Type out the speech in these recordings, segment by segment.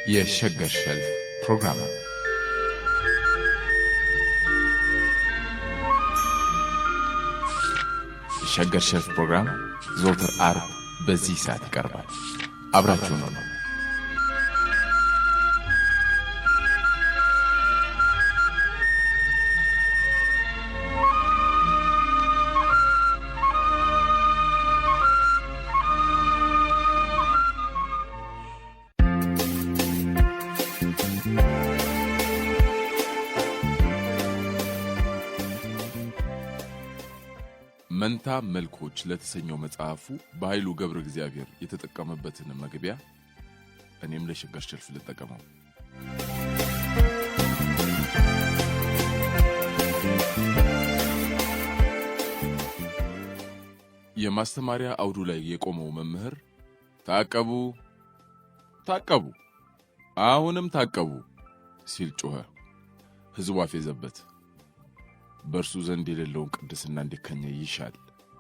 የሸገር ሸልፍ ፕሮግራም የሸገር ሸልፍ ፕሮግራም ዘወትር ዓርብ በዚህ ሰዓት ይቀርባል። አብራችሁን ነው። መንታ መልኮች ለተሰኘው መጽሐፉ በኃይሉ ገብረ እግዚአብሔር የተጠቀመበትን መግቢያ እኔም ለሸገር ሸልፍ ልጠቀመው። የማስተማሪያ አውዱ ላይ የቆመው መምህር ታቀቡ ታቀቡ አሁንም ታቀቡ ሲል ጮኸ። ሕዝቡ አፌዘበት። በእርሱ ዘንድ የሌለውን ቅድስና እንዲከኘ ይሻል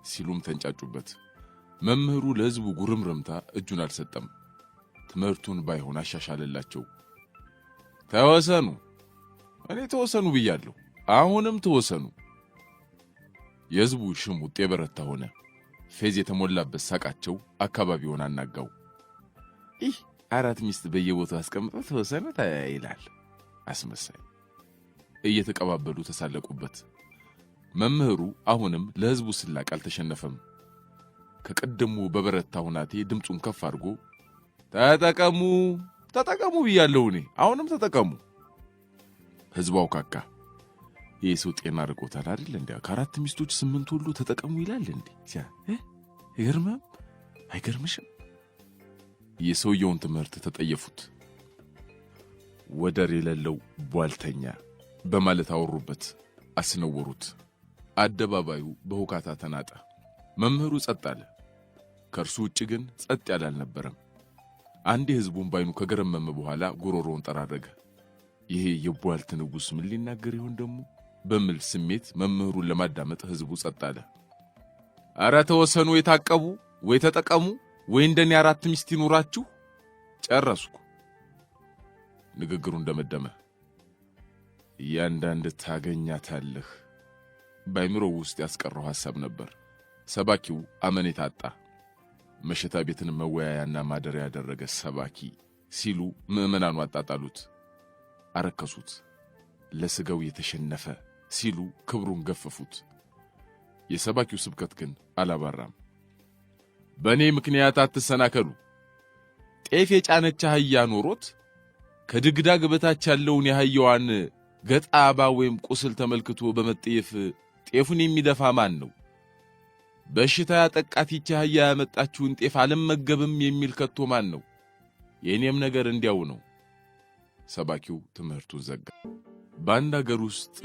ሲሉም ተንጫጩበት። መምህሩ ለሕዝቡ ጉርምርምታ እጁን አልሰጠም። ትምህርቱን ባይሆን አሻሻለላቸው። ተወሰኑ፣ እኔ ተወሰኑ ብያለሁ፣ አሁንም ተወሰኑ። የሕዝቡ ሽሙጥ የበረታ ሆነ። ፌዝ የተሞላበት ሳቃቸው አካባቢውን አናጋው። ይህ 4 ሚስት በየቦታው አስቀምጠው ተወሰኑ ይላል አስመሳይ። እየተቀባበሉ ተሳለቁበት። መምህሩ አሁንም ለሕዝቡ ስላቅ አልተሸነፈም። ከቀደሙ በበረታ ሁናቴ ድምፁን ከፍ አድርጎ ተጠቀሙ ተጠቀሙ ብያለሁ፣ እኔ አሁንም ተጠቀሙ። ሕዝቡ አውካካ። ይህ ሰው ጤና ርቆታል አይደል እንዴ? ከ4 ሚስቶች 8 ሁሉ ተጠቀሙ ይላል እንዴ? ይገርምም አይገርምሽም? የሰውየውን ትምህርት ተጠየፉት። ወደር የሌለው ቧልተኛ በማለት አወሩበት፣ አስነወሩት። አደባባዩ በሁካታ ተናጠ። መምህሩ ጸጥ አለ። ከእርሱ ውጭ ግን ጸጥ ያለ አልነበረም። አንዴ ሕዝቡን ባይኑ ከገረመመ በኋላ ጉሮሮውን ጠራረገ። ይሄ የቧልት ንጉሥ ምን ሊናገር ይሆን ደግሞ በሚል ስሜት መምህሩን ለማዳመጥ ሕዝቡ ጸጥ አለ። ኧረ ተወሰኑ፣ የታቀቡ ወይ ተጠቀሙ ወይ እንደኔ 4 ሚስት ይኑራችሁ። ጨረስኩ። ንግግሩ እንደመደመ እያንዳንድ ታገኛታለህ ባይምሮው ውስጥ ያስቀረው ሐሳብ ነበር። ሰባኪው አመኔታ አጣ። መሸታ ቤትን መወያያና ማደሪያ ያደረገ ሰባኪ ሲሉ ምዕመናኑ አጣጣሉት፣ አረከሱት። ለሥጋው የተሸነፈ ሲሉ ክብሩን ገፈፉት። የሰባኪው ስብከት ግን አላባራም። በእኔ ምክንያት አትሰናከሉ። ጤፍ የጫነች አህያ ኖሮት ከድግዳግ በታች ያለውን የአህያዋን ገጣባ ወይም ቁስል ተመልክቶ በመጠየፍ ጤፉን የሚደፋ ማን ነው? በሽታ ያጠቃት ይህች አህያ ያመጣችውን ጤፍ አልመገብም የሚል ከቶ ማን ነው? የእኔም ነገር እንዲያው ነው። ሰባኪው ትምህርቱን ዘጋ። በአንድ አገር ውስጥ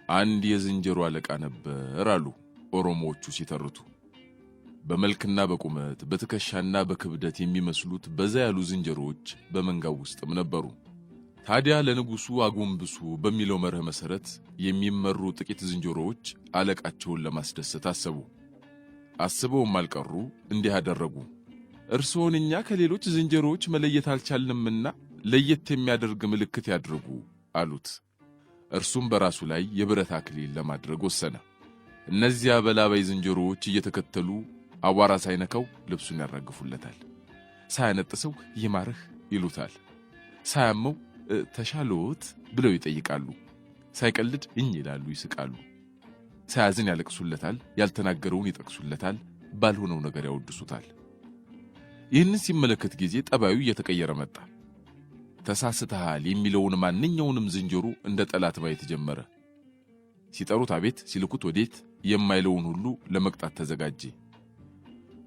አንድ የዝንጀሮ አለቃ ነበር አሉ ኦሮሞዎቹ ሲተርቱ። በመልክና በቁመት በትከሻና በክብደት የሚመስሉት በዛ ያሉ ዝንጀሮዎች በመንጋው ውስጥም ነበሩ። ታዲያ ለንጉሡ አጎንብሱ በሚለው መርህ መሠረት የሚመሩ ጥቂት ዝንጀሮዎች አለቃቸውን ለማስደሰት አሰቡ። አስበውም አልቀሩ፣ እንዲህ አደረጉ። እርስዎን እኛ ከሌሎች ዝንጀሮዎች መለየት አልቻልንምና ለየት የሚያደርግ ምልክት ያድርጉ አሉት። እርሱም በራሱ ላይ የብረት አክሊል ለማድረግ ወሰነ። እነዚያ በላባይ ዝንጀሮዎች እየተከተሉ አቧራ ሳይነካው ልብሱን ያራግፉለታል። ሳያነጥሰው ይማርህ ይሉታል። ሳያመው ተሻሎት ብለው ይጠይቃሉ። ሳይቀልድ እኝ ይላሉ፣ ይስቃሉ። ሳያዝን ያለቅሱለታል፣ ያልተናገረውን ይጠቅሱለታል፣ ባልሆነው ነገር ያወድሱታል። ይህንን ሲመለከት ጊዜ ጠባዩ እየተቀየረ መጣ። ተሳስተሃል የሚለውን ማንኛውንም ዝንጀሮ እንደ ጠላት ማየት ጀመረ። ሲጠሩት አቤት፣ ሲልኩት ወዴት የማይለውን ሁሉ ለመቅጣት ተዘጋጀ።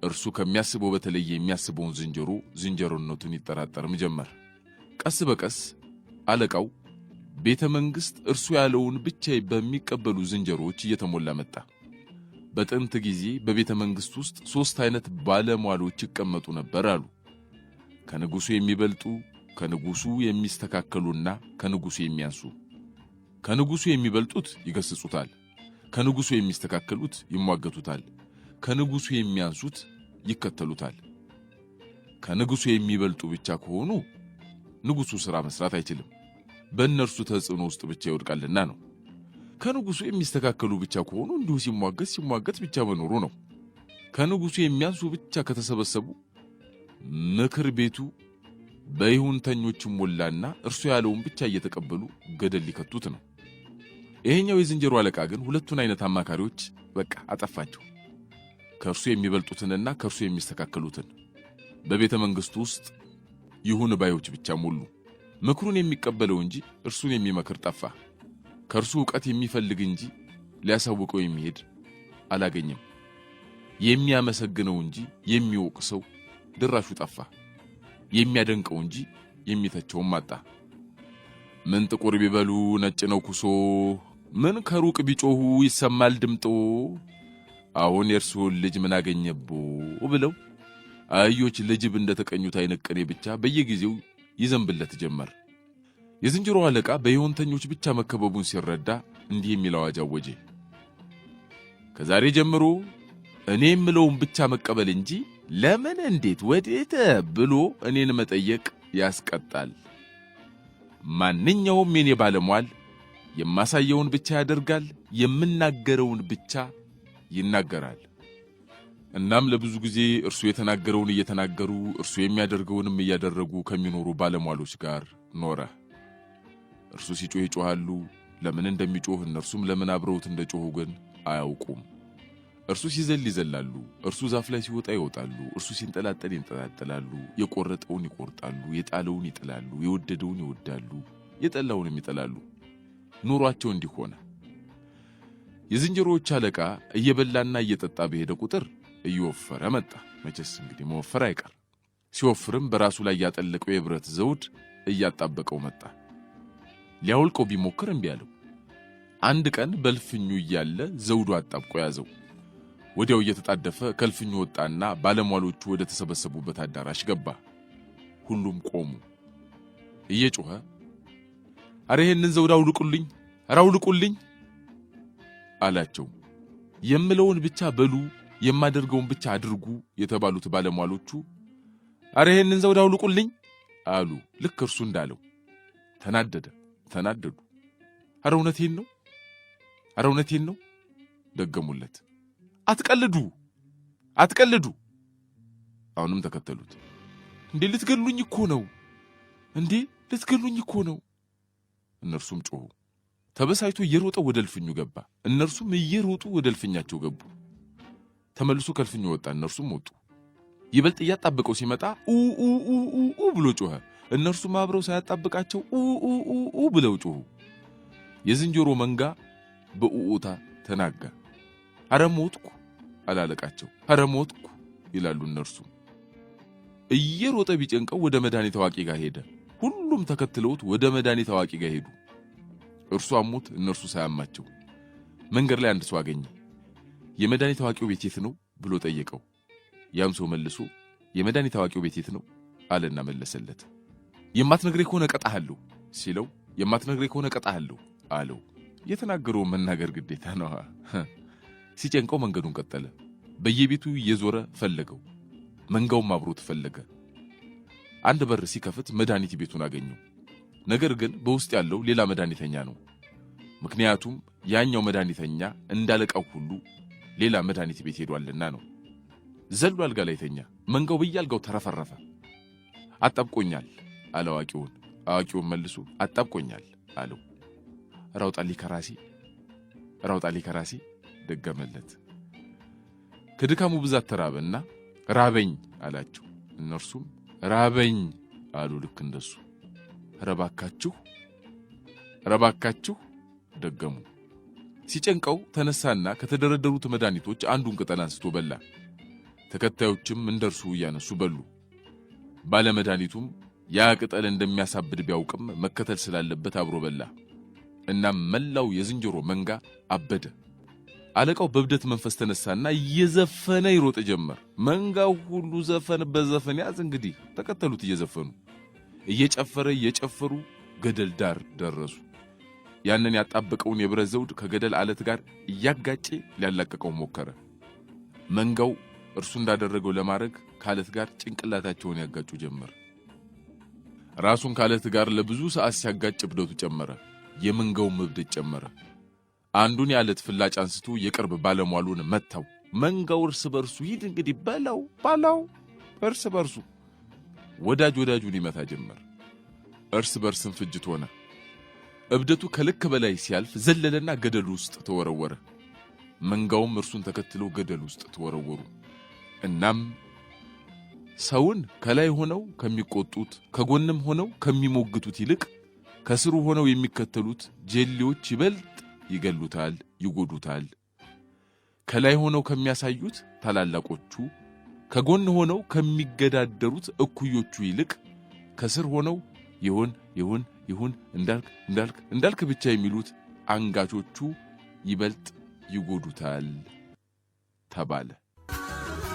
እርሱ ከሚያስበው በተለየ የሚያስበውን ዝንጀሮነቱን ይጠራጠርም ጀመር። ቀስ በቀስ አለቃው ቤተ መንግሥት እርሱ ያለውን ብቻ በሚቀበሉ ዝንጀሮዎች እየተሞላ መጣ። በጥንት ጊዜ በቤተ መንግሥት ውስጥ 3 አይነት ባለሟሎች ይቀመጡ ነበር አሉ። ከንጉሡ የሚበልጡ፣ ከንጉሡ የሚስተካከሉና ከንጉሡ የሚያንሱ። ከንጉሡ የሚበልጡት ይገስጹታል፣ ከንጉሡ የሚስተካከሉት ይሟገቱታል፣ ከንጉሡ የሚያንሱት ይከተሉታል። ከንጉሡ የሚበልጡ ብቻ ከሆኑ ንጉሱ ሥራ መስራት አይችልም። በእነርሱ ተጽዕኖ ውስጥ ብቻ ይወድቃልና ነው። ከንጉሱ የሚስተካከሉ ብቻ ከሆኑ እንዲሁ ሲሟገት ብቻ መኖሩ ነው። ከንጉሱ የሚያንሱ ብቻ ከተሰበሰቡ ምክር ቤቱ በይሁንተኞች ሞላና እርሱ ያለውን ብቻ እየተቀበሉ ገደል ሊከቱት ነው። ይሄኛው የዝንጀሮ አለቃ ግን ሁለቱን አይነት አማካሪዎች በቃ አጠፋቸው። ከእርሱ የሚበልጡትንና ከእርሱ የሚስተካከሉትን በቤተ መንግሥቱ ውስጥ ይሁን ባዮች ብቻ ሞሉ። ምክሩን የሚቀበለው እንጂ እርሱን የሚመክር ጠፋ። ከእርሱ ዕውቀት የሚፈልግ እንጂ ሊያሳውቀው የሚሄድ አላገኘም። የሚያመሰግነው እንጂ የሚወቅሰው ድራሹ ጠፋ። የሚያደንቀው እንጂ የሚተቸውም አጣ። ምን ጥቁር ቢበሉ ነጭ ነው ኩሶ፣ ምን ከሩቅ ቢጮሁ ይሰማል ድምጦ፣ አሁን የእርሱን ልጅ ምን አገኘቦ ብለው አህዮች ለጅብ እንደተቀኙት አይነት ቅኔ ብቻ በየጊዜው ይዘንብለት ጀመር። የዝንጀሮ አለቃ በይሁንተኞች ብቻ መከበቡን ሲረዳ እንዲህ የሚል አዋጅ አወጀ። ከዛሬ ጀምሮ እኔ የምለውን ብቻ መቀበል እንጂ ለምን እንዴት ወዴት ብሎ እኔን መጠየቅ ያስቀጣል። ማንኛውም የኔ ባለሟል የማሳየውን ብቻ ያደርጋል፣ የምናገረውን ብቻ ይናገራል። እናም ለብዙ ጊዜ እርሱ የተናገረውን እየተናገሩ እርሱ የሚያደርገውንም እያደረጉ ከሚኖሩ ባለሟሎች ጋር ኖረ። እርሱ ሲጮህ ይጮሃሉ፣ ለምን እንደሚጮህ እነርሱም ለምን አብረውት እንደጮሁ ግን አያውቁም። እርሱ ሲዘል ይዘላሉ፣ እርሱ ዛፍ ላይ ሲወጣ ይወጣሉ፣ እርሱ ሲንጠላጠል ይንጠላጠላሉ፣ የቆረጠውን ይቆርጣሉ፣ የጣለውን ይጥላሉ፣ የወደደውን ይወዳሉ፣ የጠላውንም ይጠላሉ። ኑሯቸው እንዲህ ሆነ። የዝንጀሮዎች አለቃ እየበላና እየጠጣ በሄደ ቁጥር እየወፈረ መጣ። መቼስ እንግዲህ መወፈር አይቀር። ሲወፍርም በራሱ ላይ ያጠለቀው የብረት ዘውድ እያጣበቀው መጣ። ሊያወልቀው ቢሞክር እምቢ አለው። አንድ ቀን በልፍኙ እያለ ዘውዱ አጣብቆ ያዘው። ወዲያው እየተጣደፈ ከልፍኙ ወጣና ባለሟሎቹ ወደ ተሰበሰቡበት አዳራሽ ገባ። ሁሉም ቆሙ። እየጮኸ አረ ይሄንን ዘውድ አውልቁልኝ፣ አረ አውልቁልኝ አላቸው። የምለውን ብቻ በሉ፣ የማደርገውን ብቻ አድርጉ የተባሉት ባለሟሎቹ አረ ይሄንን ዘውድ አውልቁልኝ አሉ። ልክ እርሱ እንዳለው ተናደዱ። አረ እውነቴን ነው፣ አረ እውነቴን ነው ደገሙለት። አትቀልዱ። አሁንም ተከተሉት። እንዴ ልትገሉኝ እኮ ነው። እነርሱም ጮሁ። ተበሳይቶ እየሮጠ ወደ እልፍኙ ገባ። እነርሱም እየሮጡ ወደ እልፍኛቸው ገቡ። ተመልሶ ከእልፍኙ ወጣ። እነርሱም ወጡ። ይበልጥ እያጣበቀው ሲመጣ ኡ ብሎ ጮኸ። እነርሱም አብረው ሳያጣብቃቸው ኡ ብለው ጮሁ። የዝንጀሮ መንጋ በኡኡታ ተናጋ። አረ ሞትኩ አላለቃቸው። አረ ሞትኩ ይላሉ እነርሱ። እየሮጠ ቢጨንቀው ወደ መድኃኒት አዋቂ ጋር ሄደ። ሁሉም ተከትለውት ወደ መድኃኒት አዋቂ ጋር ሄዱ። እርሱ አሞት፣ እነርሱ ሳያማቸው። መንገድ ላይ አንድ ሰው አገኘ። የመድኃኒት አዋቂው ቤት የት ነው ብሎ ጠየቀው። ያም ሰው መልሶ የመድኃኒት አዋቂው ቤት የት ነው አለና መለሰለት። የማትነግረኝ ከሆነ እቀጣሃለሁ ሲለው የማትነግረኝ ከሆነ እቀጣሃለሁ አለው። የተናገረውን መናገር ግዴታ ነው። ሲጨንቀው መንገዱን ቀጠለ። በየቤቱ እየዞረ ፈለገው። መንጋውም አብሮት ፈለገ። አንድ በር ሲከፍት መድኃኒት ቤቱን አገኘው። ነገር ግን በውስጥ ያለው ሌላ መድኃኒተኛ ነው። ምክንያቱም ያኛው መድኃኒተኛ እንዳለቃው ሁሉ ሌላ መድኃኒት ቤት ሄዷልና ነው። ዘሎ አልጋ ላይ ተኛ። መንጋው በየአልጋው ተረፈረፈ። አጣብቆኛል አለ አዋቂውን። አዋቂውን መልሶ አጣብቆኛል አለው። ራውጣሊ ከራሲ ደገመለት። ከድካሙ ብዛት ተራበና ራበኝ አላቸው። እነርሱም ራበኝ አሉ ልክ እንደሱ። ረባካችሁ ደገሙ። ሲጨንቀው ተነሳና ከተደረደሩት መድኃኒቶች አንዱን ቅጠል አንስቶ በላ። ተከታዮችም እንደርሱ እያነሱ በሉ። ባለመድኃኒቱም ያ ቅጠል እንደሚያሳብድ ቢያውቅም መከተል ስላለበት አብሮ በላ። እናም መላው የዝንጀሮ መንጋ አበደ። አለቃው በብደት መንፈስ ተነሳና እየዘፈነ ይሮጥ ጀመር። መንጋው ሁሉ ዘፈን በዘፈን ያዝ። እንግዲህ ተከተሉት እየዘፈኑ እየጨፈሩ ገደል ዳር ደረሱ። ያንን ያጣበቀውን የብረት ዘውድ ከገደል አለት ጋር እያጋጨ ሊያላቀቀው ሞከረ። መንጋው እርሱ እንዳደረገው ለማድረግ ከአለት ጋር ጭንቅላታቸውን ያጋጩ ጀመር። ራሱን ካለት ጋር ለብዙ ሰዓት ሲያጋጭ እብደቱ ጨመረ። የመንጋውም እብደት ጨመረ። አንዱን ያለት ፍላጭ አንስቶ የቅርብ ባለሟሉን መታው። መንጋው እርስ በርሱ ሂድ እንግዲህ በለው ባላው እርስ በርሱ ወዳጅ ወዳጁን ይመታ ጀመር። እርስ በርስም ፍጅት ሆነ። እብደቱ ከልክ በላይ ሲያልፍ ዘለለና ገደል ውስጥ ተወረወረ። መንጋውም እርሱን ተከትሎ ገደል ውስጥ ተወረወሩ። እናም ሰውን ከላይ ሆነው ከሚቆጡት ከጎንም ሆነው ከሚሞግቱት ይልቅ ከስሩ ሆነው የሚከተሉት ጀሌዎች ይበልጥ ይገሉታል፣ ይጎዱታል። ከላይ ሆነው ከሚያሳዩት ታላላቆቹ ከጎን ሆነው ከሚገዳደሩት እኩዮቹ ይልቅ ከስር ሆነው ይሁን እንዳልክ ብቻ የሚሉት አንጋቾቹ ይበልጥ ይጎዱታል ተባለ።